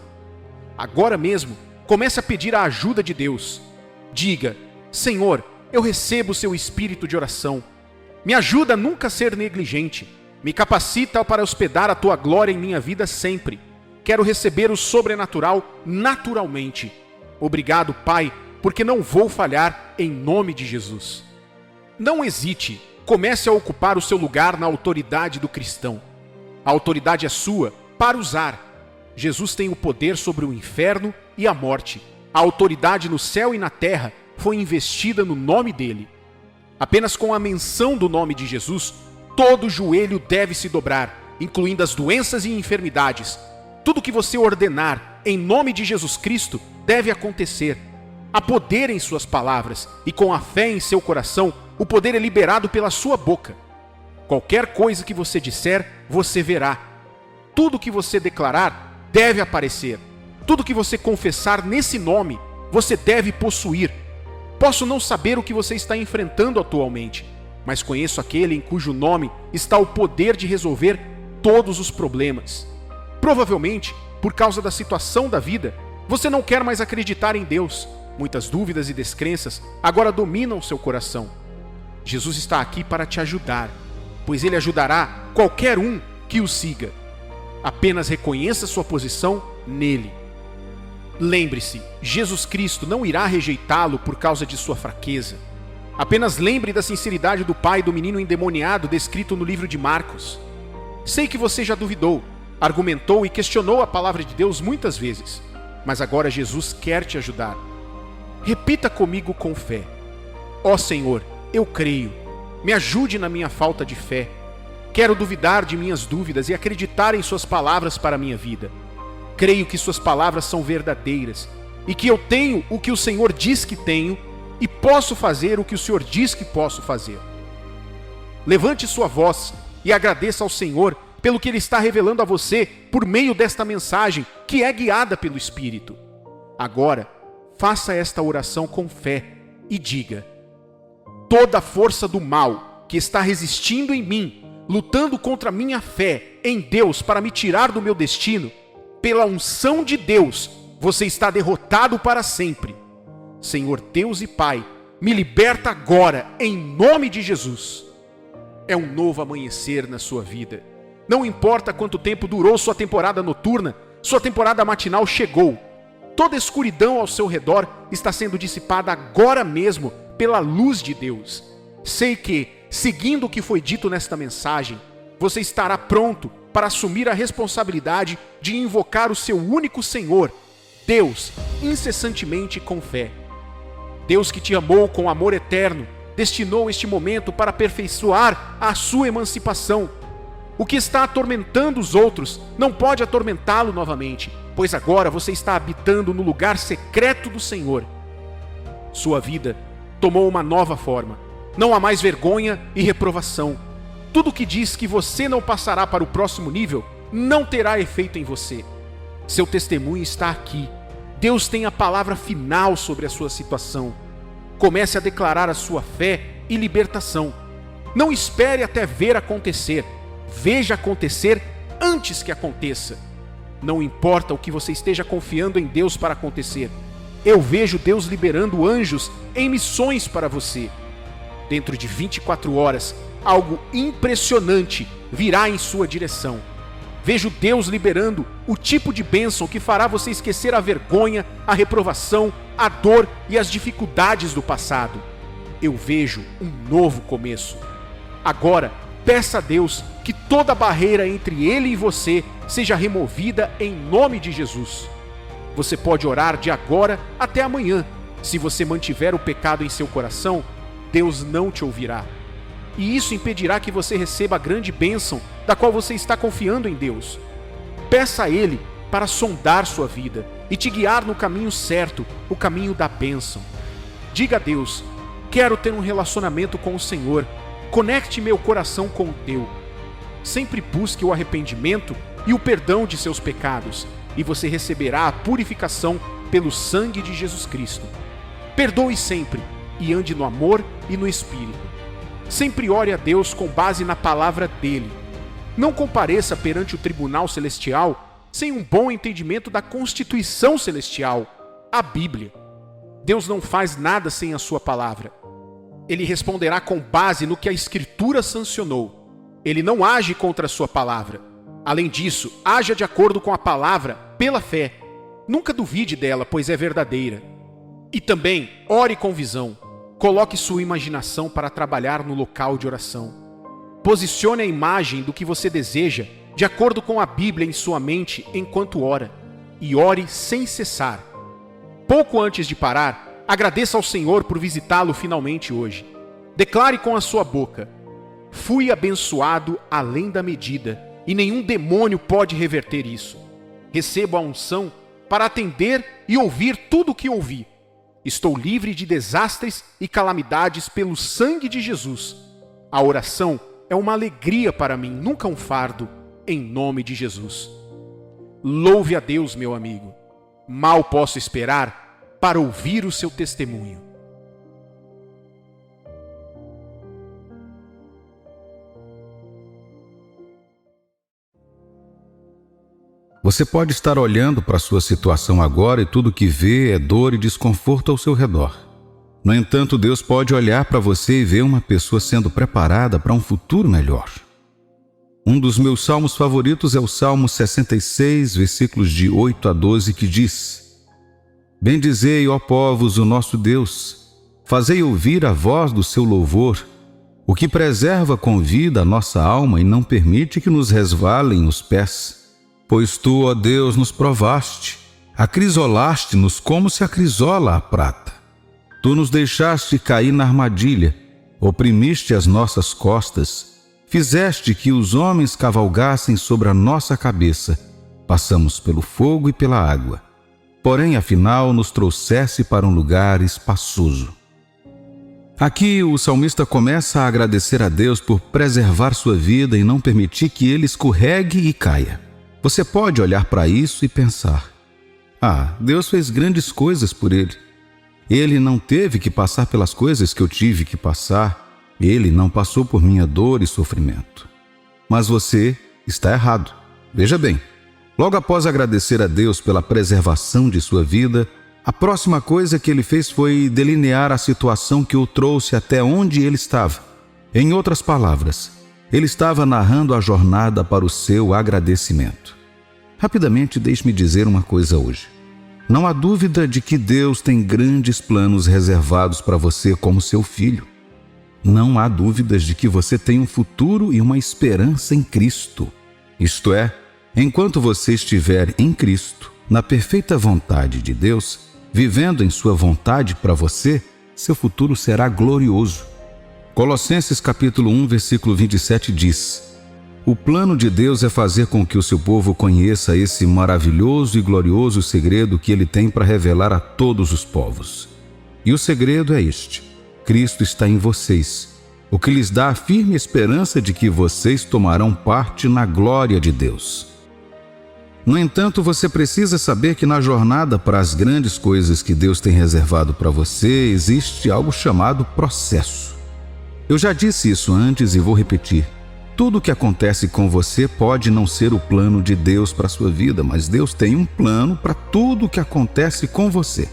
Agora mesmo, comece a pedir a ajuda de Deus. Diga: Senhor, eu recebo o seu espírito de oração. Me ajuda a nunca ser negligente. Me capacita para hospedar a tua glória em minha vida sempre. Quero receber o sobrenatural naturalmente. Obrigado, Pai, porque não vou falhar em nome de Jesus. Não hesite. Comece a ocupar o seu lugar na autoridade do cristão. A autoridade é sua para usar. Jesus tem o poder sobre o inferno e a morte. A autoridade no céu e na terra foi investida no nome dele. Apenas com a menção do nome de Jesus, todo joelho deve se dobrar, incluindo as doenças e enfermidades. Tudo que você ordenar em nome de Jesus Cristo deve acontecer. Há poder em suas palavras, e com a fé em seu coração, o poder é liberado pela sua boca. Qualquer coisa que você disser, você verá. Tudo que você declarar deve aparecer. Tudo que você confessar nesse nome, você deve possuir. Posso não saber o que você está enfrentando atualmente, mas conheço aquele em cujo nome está o poder de resolver todos os problemas. Provavelmente, por causa da situação da vida, você não quer mais acreditar em Deus. Muitas dúvidas e descrenças agora dominam seu coração. Jesus está aqui para te ajudar, pois ele ajudará qualquer um que o siga. Apenas reconheça sua posição nele. Lembre-se, Jesus Cristo não irá rejeitá-lo por causa de sua fraqueza. Apenas lembre da sinceridade do pai do menino endemoniado descrito no livro de Marcos. Sei que você já duvidou, argumentou e questionou a palavra de Deus muitas vezes, mas agora Jesus quer te ajudar. Repita comigo com fé: ó Senhor, eu creio. Me ajude na minha falta de fé. Quero duvidar de minhas dúvidas e acreditar em suas palavras para a minha vida. Creio que suas palavras são verdadeiras e que eu tenho o que o Senhor diz que tenho e posso fazer o que o Senhor diz que posso fazer. Levante sua voz e agradeça ao Senhor pelo que Ele está revelando a você por meio desta mensagem que é guiada pelo Espírito. Agora, faça esta oração com fé e diga: toda a força do mal que está resistindo em mim, lutando contra a minha fé em Deus para me tirar do meu destino, pela unção de Deus, você está derrotado para sempre. Senhor Deus e Pai, me liberta agora em nome de Jesus. É um novo amanhecer na sua vida. Não importa quanto tempo durou sua temporada noturna, sua temporada matinal chegou. Toda escuridão ao seu redor está sendo dissipada agora mesmo pela luz de Deus. Sei que, seguindo o que foi dito nesta mensagem, você estará pronto para assumir a responsabilidade de invocar o seu único Senhor, Deus, incessantemente com fé. Deus que te amou com amor eterno, destinou este momento para aperfeiçoar a sua emancipação. O que está atormentando os outros não pode atormentá-lo novamente, pois agora você está habitando no lugar secreto do Senhor. Sua vida tomou uma nova forma. Não há mais vergonha e reprovação. Tudo que diz que você não passará para o próximo nível não terá efeito em você. Seu testemunho está aqui. Deus tem a palavra final sobre a sua situação. Comece a declarar a sua fé e libertação. Não espere até ver acontecer. Veja acontecer antes que aconteça. Não importa o que você esteja confiando em Deus para acontecer. Eu vejo Deus liberando anjos em missões para você. Dentro de 24 horas, algo impressionante virá em sua direção. Vejo Deus liberando o tipo de bênção que fará você esquecer a vergonha, a reprovação, a dor e as dificuldades do passado. Eu vejo um novo começo. Agora, peça a Deus que toda barreira entre Ele e você seja removida em nome de Jesus. Você pode orar de agora até amanhã. Se você mantiver o pecado em seu coração, Deus não te ouvirá. E isso impedirá que você receba a grande bênção da qual você está confiando em Deus. Peça a Ele para sondar sua vida e te guiar no caminho certo, o caminho da bênção. Diga a Deus: quero ter um relacionamento com o Senhor. Conecte meu coração com o teu. Sempre busque o arrependimento e o perdão de seus pecados, e você receberá a purificação pelo sangue de Jesus Cristo. Perdoe sempre e ande no amor e no Espírito. Sempre ore a Deus com base na palavra dele. Não compareça perante o tribunal celestial sem um bom entendimento da Constituição Celestial, a Bíblia. Deus não faz nada sem a sua palavra. Ele responderá com base no que a Escritura sancionou. Ele não age contra a sua palavra. Além disso, haja de acordo com a palavra pela fé. Nunca duvide dela, pois é verdadeira. E também, ore com visão. Coloque sua imaginação para trabalhar no local de oração. Posicione a imagem do que você deseja de acordo com a Bíblia em sua mente enquanto ora. E ore sem cessar. Pouco antes de parar, agradeça ao Senhor por visitá-lo finalmente hoje. Declare com a sua boca: fui abençoado além da medida, e nenhum demônio pode reverter isso. Recebo a unção para atender e ouvir tudo o que ouvi. Estou livre de desastres e calamidades pelo sangue de Jesus. A oração é uma alegria para mim, nunca um fardo, em nome de Jesus. Louve a Deus, meu amigo. Mal posso esperar para ouvir o seu testemunho. Você pode estar olhando para a sua situação agora e tudo que vê é dor e desconforto ao seu redor. No entanto, Deus pode olhar para você e ver uma pessoa sendo preparada para um futuro melhor. Um dos meus salmos favoritos é o Salmo 66, versículos de 8 a 12, que diz: Bendizei, ó povos, o nosso Deus, fazei ouvir a voz do seu louvor, o que preserva com vida a nossa alma e não permite que nos resvalem os pés. Pois tu, ó Deus, nos provaste, acrisolaste-nos como se acrisola a prata. Tu nos deixaste cair na armadilha, oprimiste as nossas costas, fizeste que os homens cavalgassem sobre a nossa cabeça. Passamos pelo fogo e pela água. Porém, afinal, nos trouxesse para um lugar espaçoso. Aqui o salmista começa a agradecer a Deus por preservar sua vida e não permitir que ele escorregue e caia. Você pode olhar para isso e pensar: Deus fez grandes coisas por ele. Ele não teve que passar pelas coisas que eu tive que passar. Ele não passou por minha dor e sofrimento. Mas você está errado. Veja bem, logo após agradecer a Deus pela preservação de sua vida, a próxima coisa que ele fez foi delinear a situação que o trouxe até onde ele estava. Em outras palavras, ele estava narrando a jornada para o seu agradecimento. Rapidamente, deixe-me dizer uma coisa hoje. Não há dúvida de que Deus tem grandes planos reservados para você como seu filho. Não há dúvidas de que você tem um futuro e uma esperança em Cristo. Isto é, enquanto você estiver em Cristo, na perfeita vontade de Deus, vivendo em sua vontade para você, seu futuro será glorioso. Colossenses capítulo 1, versículo 27 diz: O plano de Deus é fazer com que o seu povo conheça esse maravilhoso e glorioso segredo que ele tem para revelar a todos os povos. E o segredo é este: Cristo está em vocês, o que lhes dá a firme esperança de que vocês tomarão parte na glória de Deus. No entanto, você precisa saber que na jornada para as grandes coisas que Deus tem reservado para você, existe algo chamado processo. Eu já disse isso antes e vou repetir. Tudo o que acontece com você pode não ser o plano de Deus para a sua vida, mas Deus tem um plano para tudo o que acontece com você.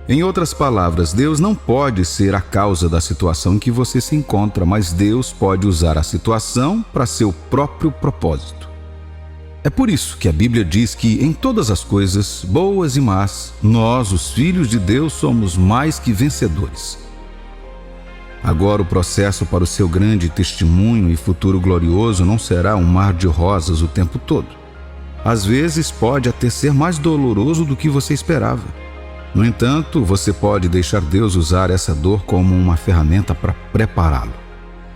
Em outras palavras, Deus não pode ser a causa da situação em que você se encontra, mas Deus pode usar a situação para seu próprio propósito. É por isso que a Bíblia diz que em todas as coisas, boas e más, nós, os filhos de Deus, somos mais que vencedores. Agora o processo para o seu grande testemunho e futuro glorioso não será um mar de rosas o tempo todo. Às vezes pode até ser mais doloroso do que você esperava. No entanto, você pode deixar Deus usar essa dor como uma ferramenta para prepará-lo.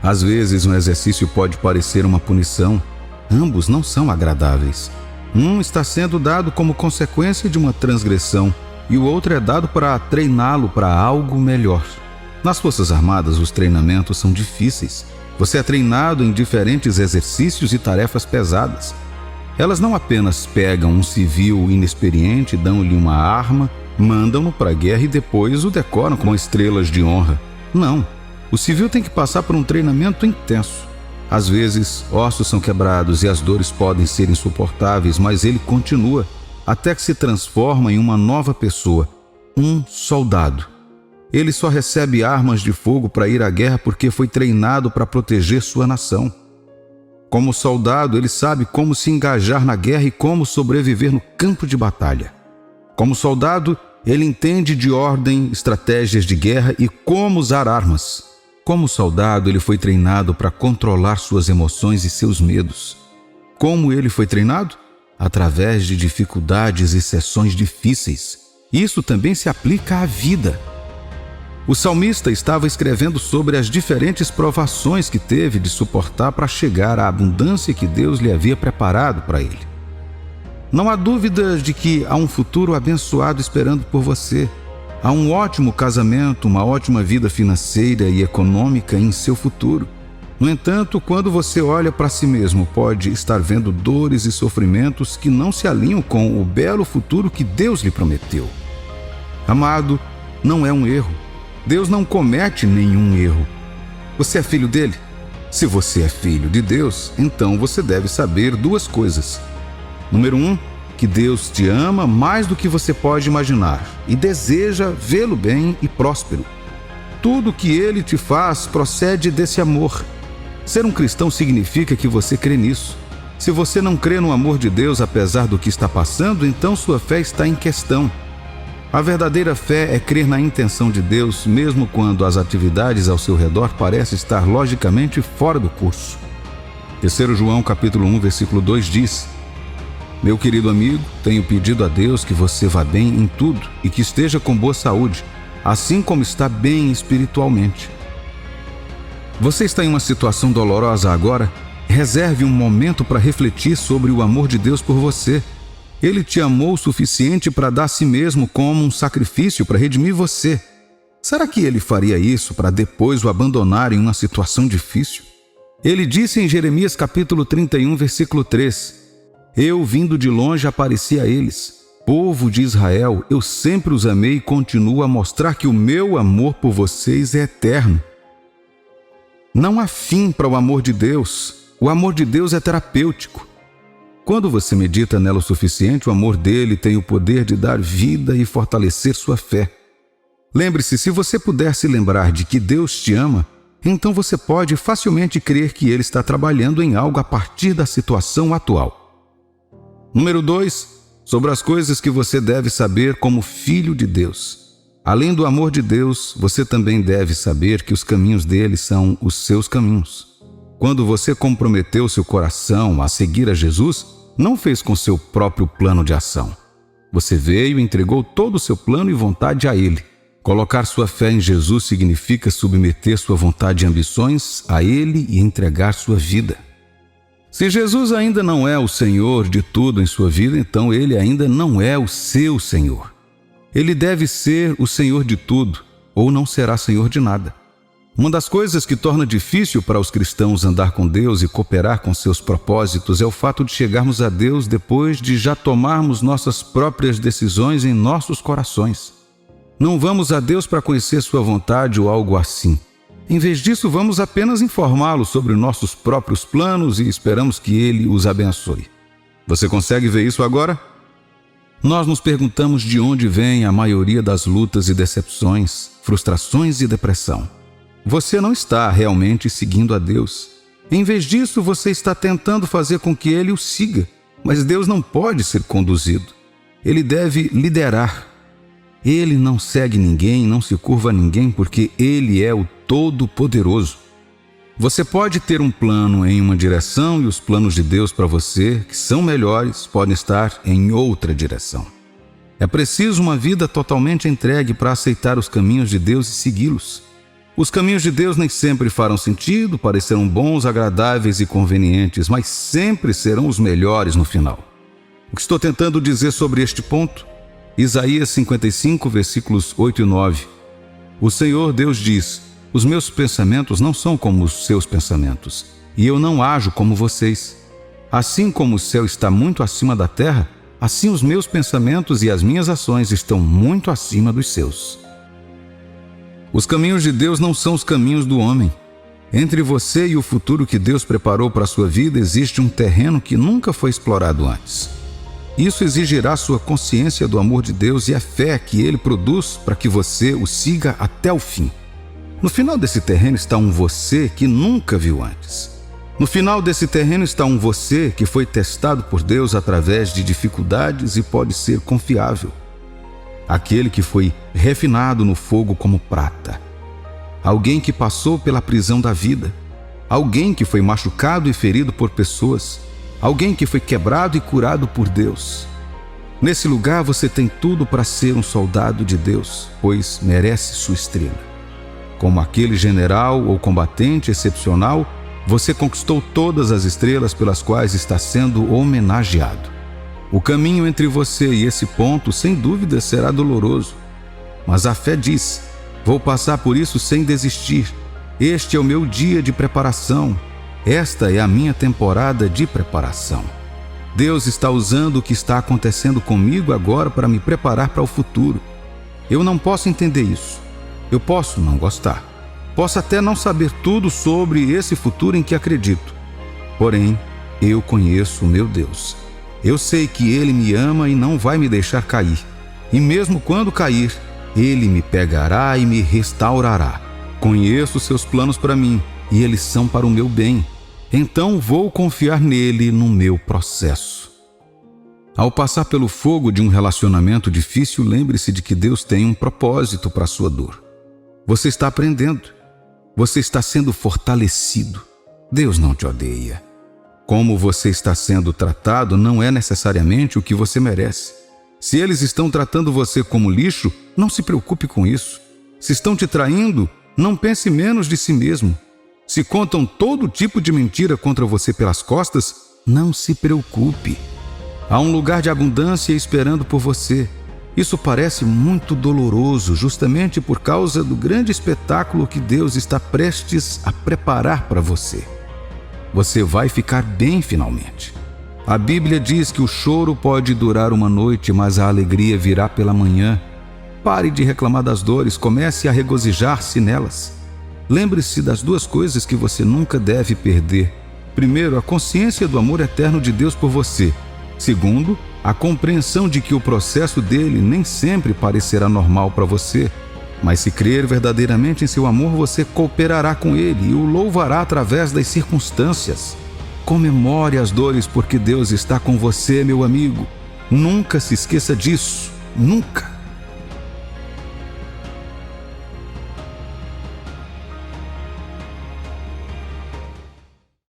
Às vezes um exercício pode parecer uma punição. Ambos não são agradáveis. Um está sendo dado como consequência de uma transgressão e o outro é dado para treiná-lo para algo melhor. Nas Forças Armadas, os treinamentos são difíceis. Você é treinado em diferentes exercícios e tarefas pesadas. Elas não apenas pegam um civil inexperiente, dão-lhe uma arma, mandam-no para a guerra e depois o decoram com estrelas de honra. Não, o civil tem que passar por um treinamento intenso. Às vezes, ossos são quebrados e as dores podem ser insuportáveis, mas ele continua até que se transforma em uma nova pessoa, um soldado. Ele só recebe armas de fogo para ir à guerra porque foi treinado para proteger sua nação. Como soldado, ele sabe como se engajar na guerra e como sobreviver no campo de batalha. Como soldado, ele entende de ordem, estratégias de guerra e como usar armas. Como soldado, ele foi treinado para controlar suas emoções e seus medos. Como ele foi treinado? Através de dificuldades e sessões difíceis. Isso também se aplica à vida. O salmista estava escrevendo sobre as diferentes provações que teve de suportar para chegar à abundância que Deus lhe havia preparado para ele. Não há dúvida de que há um futuro abençoado esperando por você. Há um ótimo casamento, uma ótima vida financeira e econômica em seu futuro. No entanto, quando você olha para si mesmo, pode estar vendo dores e sofrimentos que não se alinham com o belo futuro que Deus lhe prometeu. Amado, não é um erro. Deus não comete nenhum erro. Você é filho dele? Se você é filho de Deus, então você deve saber duas coisas. Número 1, que Deus te ama mais do que você pode imaginar e deseja vê-lo bem e próspero. Tudo que ele te faz procede desse amor. Ser um cristão significa que você crê nisso. Se você não crê no amor de Deus apesar do que está passando, então sua fé está em questão. A verdadeira fé é crer na intenção de Deus, mesmo quando as atividades ao seu redor parecem estar logicamente fora do curso. 3 João capítulo 1, versículo 2 diz: Meu querido amigo, tenho pedido a Deus que você vá bem em tudo e que esteja com boa saúde, assim como está bem espiritualmente. Você está em uma situação dolorosa agora? Reserve um momento para refletir sobre o amor de Deus por você. Ele te amou o suficiente para dar a si mesmo como um sacrifício para redimir você. Será que ele faria isso para depois o abandonar em uma situação difícil? Ele disse em Jeremias capítulo 31, versículo 3: Eu, vindo de longe, apareci a eles. Povo de Israel, eu sempre os amei e continuo a mostrar que o meu amor por vocês é eterno. Não há fim para o amor de Deus. O amor de Deus é terapêutico. Quando você medita nela o suficiente, o amor dele tem o poder de dar vida e fortalecer sua fé. Lembre-se, se você puder se lembrar de que Deus te ama, então você pode facilmente crer que ele está trabalhando em algo a partir da situação atual. Número 2, sobre as coisas que você deve saber como filho de Deus. Além do amor de Deus, você também deve saber que os caminhos dele são os seus caminhos. Quando você comprometeu seu coração a seguir a Jesus, não fez com seu próprio plano de ação. Você veio e entregou todo o seu plano e vontade a ele. Colocar sua fé em Jesus significa submeter sua vontade e ambições a ele e entregar sua vida. Se Jesus ainda não é o Senhor de tudo em sua vida, então ele ainda não é o seu Senhor. Ele deve ser o Senhor de tudo, ou não será Senhor de nada. Uma das coisas que torna difícil para os cristãos andar com Deus e cooperar com seus propósitos é o fato de chegarmos a Deus depois de já tomarmos nossas próprias decisões em nossos corações. Não vamos a Deus para conhecer sua vontade ou algo assim. Em vez disso, vamos apenas informá-lo sobre nossos próprios planos e esperamos que ele os abençoe. Você consegue ver isso agora? Nós nos perguntamos de onde vem a maioria das lutas e decepções, frustrações e depressão. Você não está realmente seguindo a Deus. Em vez disso, você está tentando fazer com que ele o siga, mas Deus não pode ser conduzido. Ele deve liderar. Ele não segue ninguém, não se curva a ninguém, porque ele é o Todo-Poderoso. Você pode ter um plano em uma direção e os planos de Deus para você, que são melhores, podem estar em outra direção. É preciso uma vida totalmente entregue para aceitar os caminhos de Deus e segui-los. Os caminhos de Deus nem sempre farão sentido, parecerão bons, agradáveis e convenientes, mas sempre serão os melhores no final. O que estou tentando dizer sobre este ponto? Isaías 55, versículos 8 e 9. O Senhor Deus diz: os meus pensamentos não são como os seus pensamentos, e eu não ajo como vocês. Assim como o céu está muito acima da terra, assim os meus pensamentos e as minhas ações estão muito acima dos seus. Os caminhos de Deus não são os caminhos do homem. Entre você e o futuro que Deus preparou para a sua vida existe um terreno que nunca foi explorado antes. Isso exigirá sua consciência do amor de Deus e a fé que Ele produz para que você o siga até o fim. No final desse terreno está um você que nunca viu antes. No final desse terreno está um você que foi testado por Deus através de dificuldades e pode ser confiável. Aquele que foi refinado no fogo como prata. Alguém que passou pela prisão da vida. Alguém que foi machucado e ferido por pessoas. Alguém que foi quebrado e curado por Deus. Nesse lugar você tem tudo para ser um soldado de Deus, pois merece sua estrela. Como aquele general ou combatente excepcional, você conquistou todas as estrelas pelas quais está sendo homenageado. O caminho entre você e esse ponto, sem dúvida, será doloroso. Mas a fé diz: vou passar por isso sem desistir. Este é o meu dia de preparação. Esta é a minha temporada de preparação. Deus está usando o que está acontecendo comigo agora para me preparar para o futuro. Eu não posso entender isso. Eu posso não gostar. Posso até não saber tudo sobre esse futuro em que acredito. Porém, eu conheço o meu Deus. Eu sei que Ele me ama e não vai me deixar cair. E mesmo quando cair, Ele me pegará e me restaurará. Conheço seus planos para mim e eles são para o meu bem. Então vou confiar nele no meu processo. Ao passar pelo fogo de um relacionamento difícil, lembre-se de que Deus tem um propósito para a sua dor. Você está aprendendo. Você está sendo fortalecido. Deus não te odeia. Como você está sendo tratado não é necessariamente o que você merece. Se eles estão tratando você como lixo, não se preocupe com isso. Se estão te traindo, não pense menos de si mesmo. Se contam todo tipo de mentira contra você pelas costas, não se preocupe. Há um lugar de abundância esperando por você. Isso parece muito doloroso, justamente por causa do grande espetáculo que Deus está prestes a preparar para você. Você vai ficar bem finalmente. A Bíblia diz que o choro pode durar uma noite, mas a alegria virá pela manhã. Pare de reclamar das dores, comece a regozijar-se nelas. Lembre-se das duas coisas que você nunca deve perder. Primeiro, a consciência do amor eterno de Deus por você. Segundo, a compreensão de que o processo dele nem sempre parecerá normal para você. Mas se crer verdadeiramente em seu amor, você cooperará com ele e o louvará através das circunstâncias. Comemore as dores porque Deus está com você, meu amigo. Nunca se esqueça disso. Nunca.